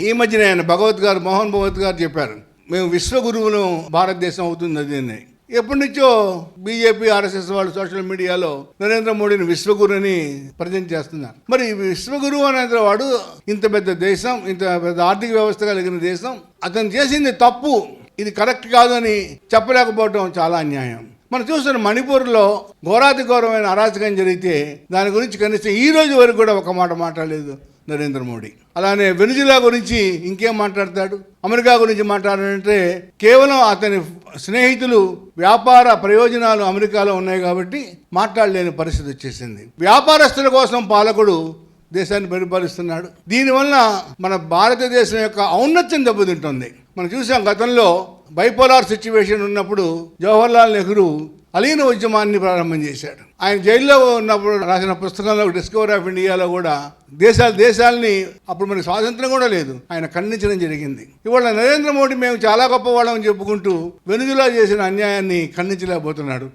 ఈ మధ్యన ఆయన మోహన్ భగవత్ గారు చెప్పారు, మేము విశ్వగురువును భారతదేశం అవుతుంది అది అని. ఎప్పటి నుంచో బీజేపీ ఆర్ఎస్ఎస్ వాళ్ళు సోషల్ మీడియాలో నరేంద్ర మోడీని విశ్వగురుని ప్రజెంట్ చేస్తున్నారు. మరి విశ్వగురువు అనేది వాడు ఇంత పెద్ద దేశం, ఇంత పెద్ద ఆర్థిక వ్యవస్థ కలిగిన దేశం, అతను చేసింది తప్పు, ఇది కరెక్ట్ కాదు అని చెప్పలేకపోవడం చాలా అన్యాయం. మనం చూస్తున్న మణిపూర్లో ఘోరాతి ఘోరమైన అరాచకం జరిగితే దాని గురించి కనీసం ఈ రోజు వరకు కూడా ఒక మాట మాట్లాడలేదు నరేంద్ర మోడీ. అలానే వెనిజులా గురించి ఇంకేం మాట్లాడతాడు, అమెరికా గురించి మాట్లాడాలంటే కేవలం అతని స్నేహితులు వ్యాపార ప్రయోజనాలు అమెరికాలో ఉన్నాయి కాబట్టి మాట్లాడలేని పరిస్థితి వచ్చేసింది. వ్యాపారస్తుల కోసం పాలకుడు దేశాన్ని పరిపాలిస్తున్నాడు. దీనివల్ల మన భారతదేశం యొక్క ఔన్నత్యం దెబ్బతింటుంది. మనం చూసాం గతంలో బైపోలార్ సిచ్యువేషన్ ఉన్నప్పుడు జవహర్లాల్ నెహ్రూ అలీన ఉద్యమాన్ని ప్రారంభం చేశాడు. ఆయన జైల్లో ఉన్నప్పుడు రాసిన పుస్తకంలో డిస్కవరీ ఆఫ్ ఇండియాలో కూడా దేశాలని అప్పుడు మనకి స్వాతంత్రం కూడా లేదు, ఆయన ఖండించడం జరిగింది. ఇవాళ నరేంద్ర మోడీ మేము చాలా గొప్పవాళ్ళమని చెప్పుకుంటూ వెనుజులా చేసిన అన్యాయాన్ని ఖండించలేకపోతున్నాడు.